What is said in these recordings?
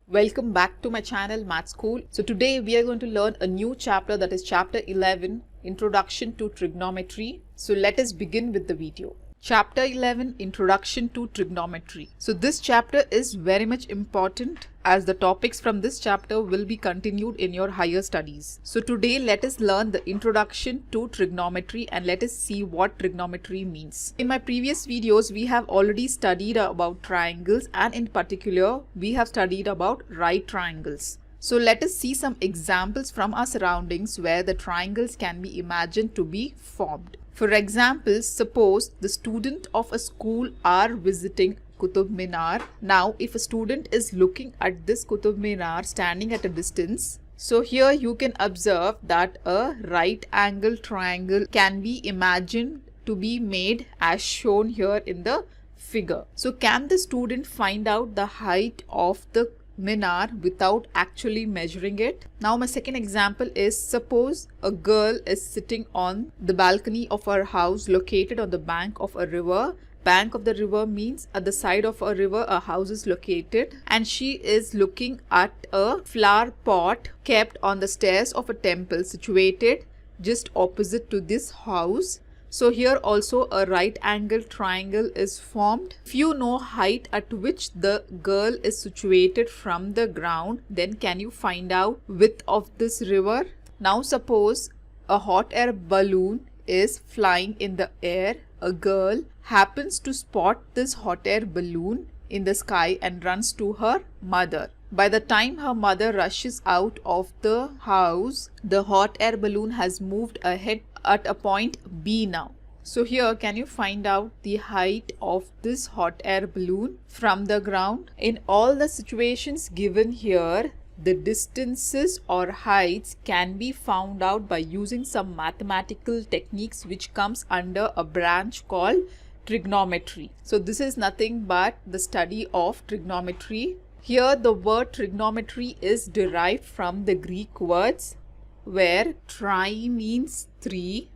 Welcome back to my channel Math School. So today we are going to learn a new chapter, that is chapter 11, Introduction to Trigonometry. So let us begin with the video. Chapter 11, Introduction to Trigonometry. So this chapter is very much important as the topics from this chapter will be continued in your higher studies. So today let us learn the introduction to trigonometry and let us see what trigonometry means. In my previous videos we have already studied about triangles, and in particular we have studied about right triangles. So let us see some examples from our surroundings where the triangles can be imagined to be formed. For example, suppose the student of a school are visiting Qutub Minar. Now, if a student is looking at this Qutub Minar standing at a distance, so here you can observe that a right angle triangle can be imagined to be made as shown here in the figure. So can the student find out the height of the Minar without actually measuring it? Now my second example is, suppose a girl is sitting on the balcony of her house located on the bank of a river. Bank of the river means at the side of a river a house is located, and she is looking at a flower pot kept on the stairs of a temple situated just opposite to this house. So here also a right angle triangle is formed. If you know height at which the girl is situated from the ground, then can you find out width of this river? Now suppose a hot air balloon is flying in the air. A girl happens to spot this hot air balloon in the sky and runs to her mother. By the time her mother rushes out of the house, the hot air balloon has moved ahead at a point B now. So here can you find out the height of this hot air balloon from the ground? In all the situations given here, the distances or heights can be found out by using some mathematical techniques which comes under a branch called trigonometry. So this is nothing but the study of trigonometry. Here the word trigonometry is derived from the Greek words where tri means 3,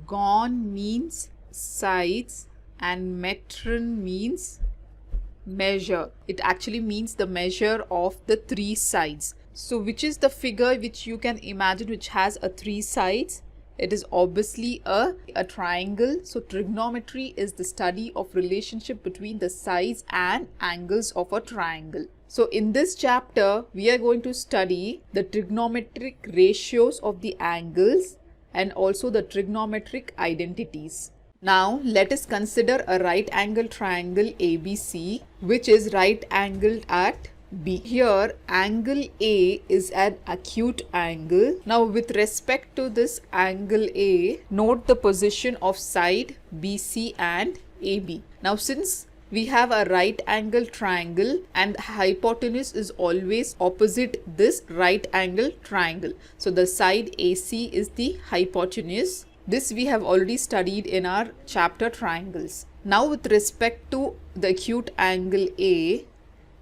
gon means sides, and metron means measure. It actually means the measure of the 3 sides. So which is the figure which you can imagine which has a 3 sides? It is obviously a triangle. So trigonometry is the study of relationship between the sides and angles of a triangle. So in this chapter, we are going to study the trigonometric ratios of the angles and also the trigonometric identities. Now let us consider a right angle triangle ABC, which is right angled at B. Here angle A is an acute angle. Now with respect to this angle A, note the position of side BC and AB. Now since we have a right angle triangle and hypotenuse is always opposite this right angle triangle, so the side AC is the hypotenuse. This we have already studied in our chapter triangles. Now with respect to the acute angle A,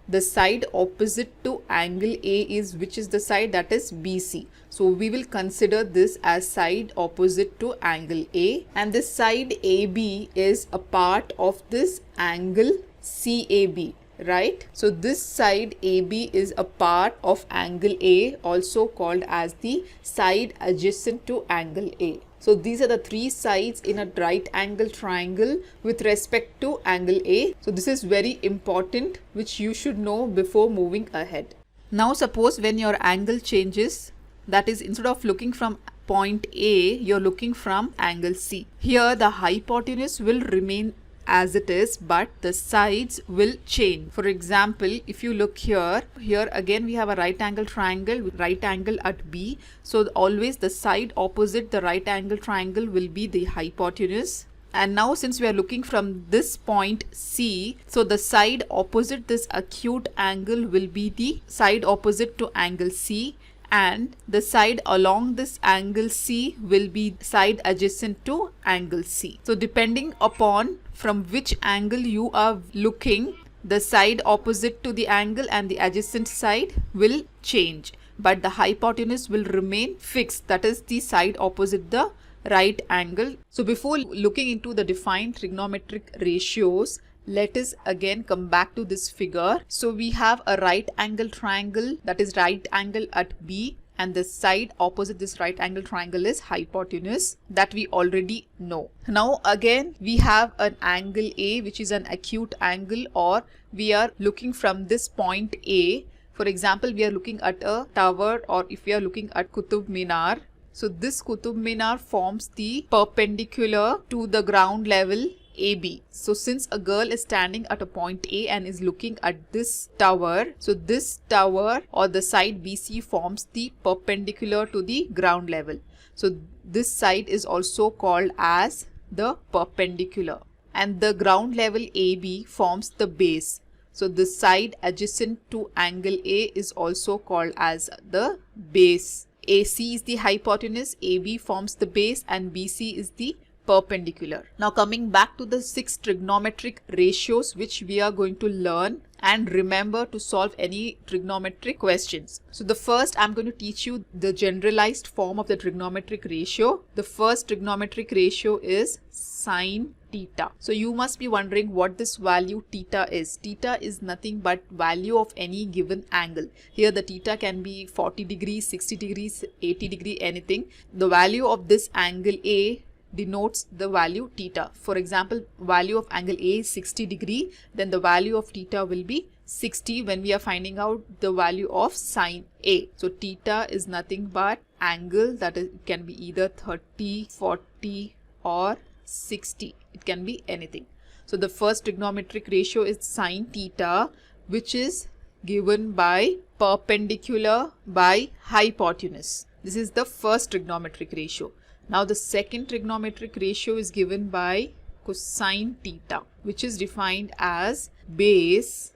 the side opposite to angle A is, which is the side, that is BC. So we will consider this as side opposite to angle A, and this side AB is a part of this angle CAB, right? So this side AB is a part of angle A, also called as the side adjacent to angle A. So these are the 3 sides in a right angle triangle with respect to angle A. So this is very important, which you should know before moving ahead. Now suppose when your angle changes, that is instead of looking from point A, you're looking from angle C. Here the hypotenuse will remain as it is, but the sides will change. For example, if you look here again we have a right angle triangle with right angle at B. So always the side opposite the right angle triangle will be the hypotenuse. And now since we are looking from this point C, so the side opposite this acute angle will be the side opposite to angle C, and the side along this angle C will be side adjacent to angle C. So depending upon from which angle you are looking, the side opposite to the angle and the adjacent side will change, but the hypotenuse will remain fixed, that is the side opposite the right angle. So before looking into the defined trigonometric ratios, let us again come back to this figure. So we have a right angle triangle, that is right angle at B, and the side opposite this right angle triangle is hypotenuse, that we already know. Now again we have an angle A, which is an acute angle, or we are looking from this point A. For example, we are looking at a tower, or if we are looking at Qutub Minar. So this Qutub Minar forms the perpendicular to the ground level AB. So since a girl is standing at a point A and is looking at this tower, so this tower or the side BC forms the perpendicular to the ground level. So this side is also called as the perpendicular, and the ground level AB forms the base. So the side adjacent to angle A is also called as the base. AC is the hypotenuse, AB forms the base, and BC is the perpendicular. Now coming back to the 6 trigonometric ratios which we are going to learn and remember to solve any trigonometric questions. So the first, I'm going to teach you the generalized form of the trigonometric ratio. The first trigonometric ratio is sine theta. So you must be wondering what this value theta is. Theta is nothing but value of any given angle. Here the theta can be 40 degrees, 60 degrees, 80 degrees, anything. The value of this angle A denotes the value theta. For example, value of angle A is 60 degree, then the value of theta will be 60 when we are finding out the value of sine A. So theta is nothing but angle, that is, it can be either 30, 40 or 60. It can be anything. So the first trigonometric ratio is sine theta, which is given by perpendicular by hypotenuse. This is the first trigonometric ratio. Now the second trigonometric ratio is given by cosine theta, which is defined as base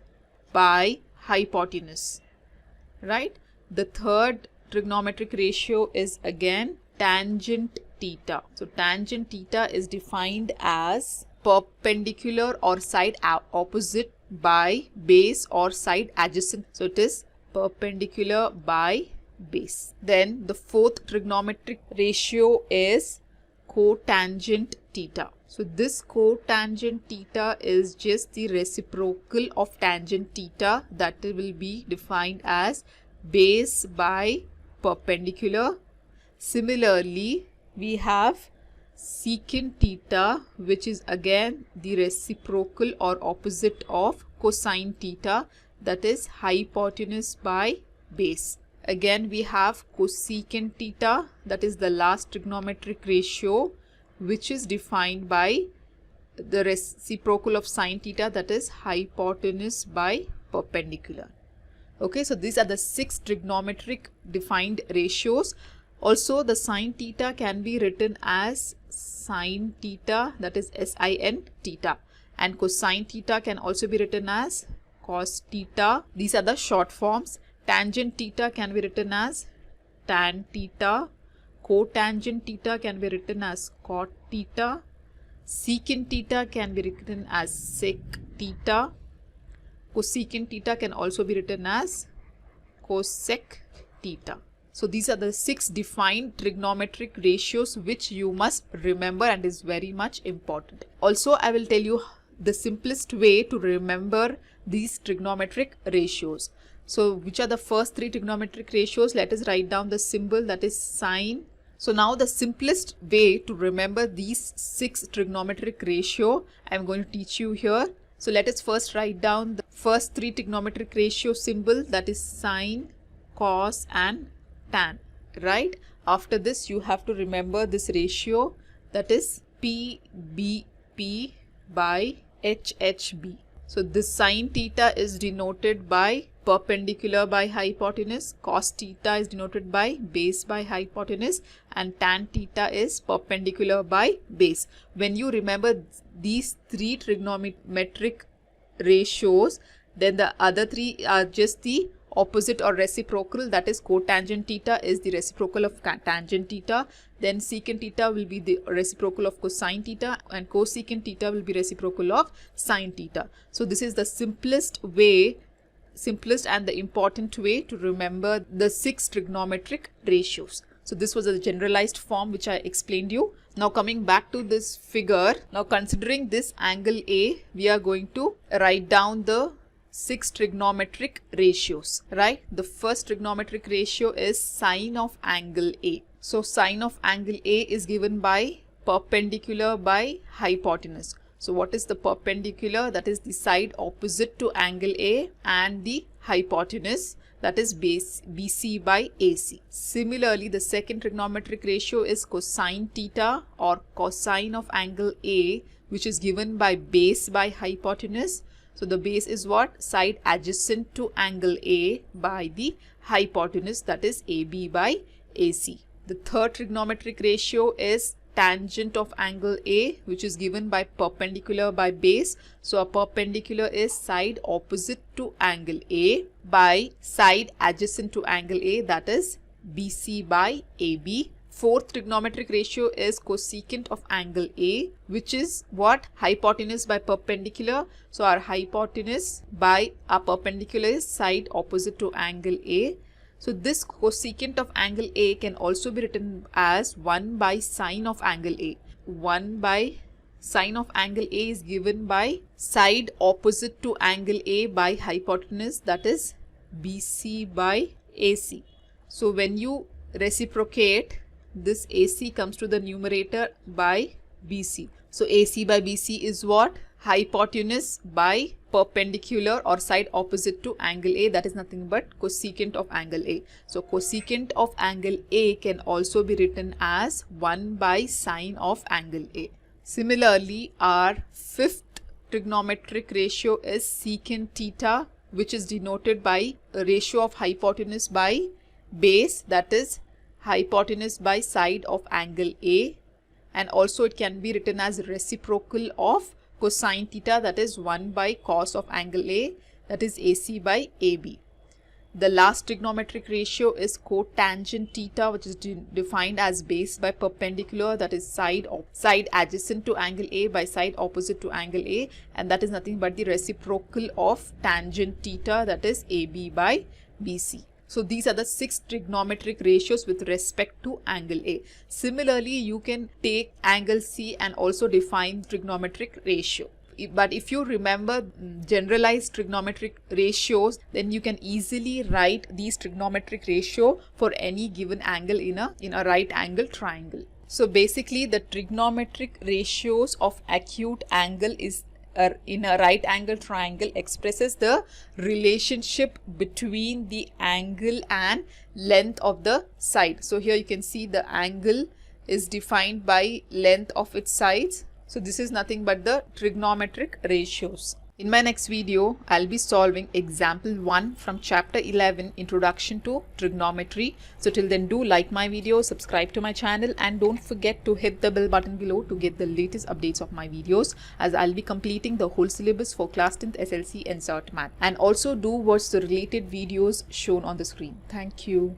by hypotenuse, right? The third trigonometric ratio is again tangent theta. So tangent theta is defined as perpendicular or side opposite by base or side adjacent. So it is perpendicular by base. Then the fourth trigonometric ratio is cotangent theta. So this cotangent theta is just the reciprocal of tangent theta, that will be defined as base by perpendicular. Similarly, we have secant theta, which is again the reciprocal or opposite of cosine theta, that is hypotenuse by base. Again we have cosecant theta, that is the last trigonometric ratio, which is defined by the reciprocal of sine theta, that is hypotenuse by perpendicular. Okay, so these are the 6 trigonometric defined ratios. Also the sine theta can be written as sine theta, that is sin theta, and cosine theta can also be written as cos theta. These are the short forms. Tangent theta can be written as tan theta. Cotangent theta can be written as cot theta. Secant theta can be written as sec theta. Cosecant theta can also be written as cosec theta. So these are the 6 defined trigonometric ratios which you must remember and is very much important. Also, I will tell you the simplest way to remember these trigonometric ratios. So which are the first 3 trigonometric ratios? Let us write down the symbol, that is sine. So now the simplest way to remember these 6 trigonometric ratio I am going to teach you here. So let us first write down the first 3 trigonometric ratio symbol, that is sine, cos and tan, right? After this you have to remember this ratio, that is PBP by HHB. So this sine theta is denoted by perpendicular by hypotenuse, cos theta is denoted by base by hypotenuse, and tan theta is perpendicular by base. When you remember these 3 trigonometric ratios, then the other 3 are just the opposite or reciprocal, that is cotangent theta is the reciprocal of tangent theta, then secant theta will be the reciprocal of cosine theta, and cosecant theta will be reciprocal of sine theta. So this is the simplest and the important way to remember the 6 trigonometric ratios. So this was a generalized form which I explained you. Now coming back to this figure, now considering this angle A, we are going to write down the 6 trigonometric ratios, right? The first trigonometric ratio is sine of angle A. So sine of angle A is given by perpendicular by hypotenuse. So what is the perpendicular? That is the side opposite to angle A, and the hypotenuse, that is base BC by AC. Similarly, the second trigonometric ratio is cosine theta or cosine of angle A, which is given by base by hypotenuse. So the base is what? Side adjacent to angle A by the hypotenuse, that is AB by AC. The third trigonometric ratio is tangent of angle A, which is given by perpendicular by base. So a perpendicular is side opposite to angle A by side adjacent to angle A, that is BC by AB. Fourth trigonometric ratio is cosecant of angle A, which is what? Hypotenuse by perpendicular. So our hypotenuse by our perpendicular is side opposite to angle A. So this cosecant of angle A can also be written as 1 by sine of angle A. 1 by sine of angle A is given by side opposite to angle A by hypotenuse, that is BC by AC. So when you reciprocate, this AC comes to the numerator by BC. So AC by BC is what? Hypotenuse by perpendicular or side opposite to angle A, that is nothing but cosecant of angle A. So cosecant of angle A can also be written as 1 by sine of angle A. Similarly, our fifth trigonometric ratio is secant theta, which is denoted by a ratio of hypotenuse by base, that is hypotenuse by side of angle A, and also it can be written as reciprocal of cosine theta, that is 1 by cos of angle A, that is AC by AB. The last trigonometric ratio is cotangent theta, which is defined as base by perpendicular, that is side adjacent to angle A by side opposite to angle A, and that is nothing but the reciprocal of tangent theta, that is AB by BC. So these are the 6 trigonometric ratios with respect to angle A. Similarly, you can take angle C and also define trigonometric ratio. But if you remember generalized trigonometric ratios, then you can easily write these trigonometric ratio for any given angle in a right angle triangle. So basically, the trigonometric ratios of acute angle is in a right angle triangle expresses the relationship between the angle and length of the side. So here you can see the angle is defined by length of its sides. So this is nothing but the trigonometric ratios. In my next video, I'll be solving example 1 from chapter 11, Introduction to Trigonometry. So till then, do like my video, subscribe to my channel, and don't forget to hit the bell button below to get the latest updates of my videos, as I'll be completing the whole syllabus for class 10th SLC and CERT Math. And also do watch the related videos shown on the screen. Thank you.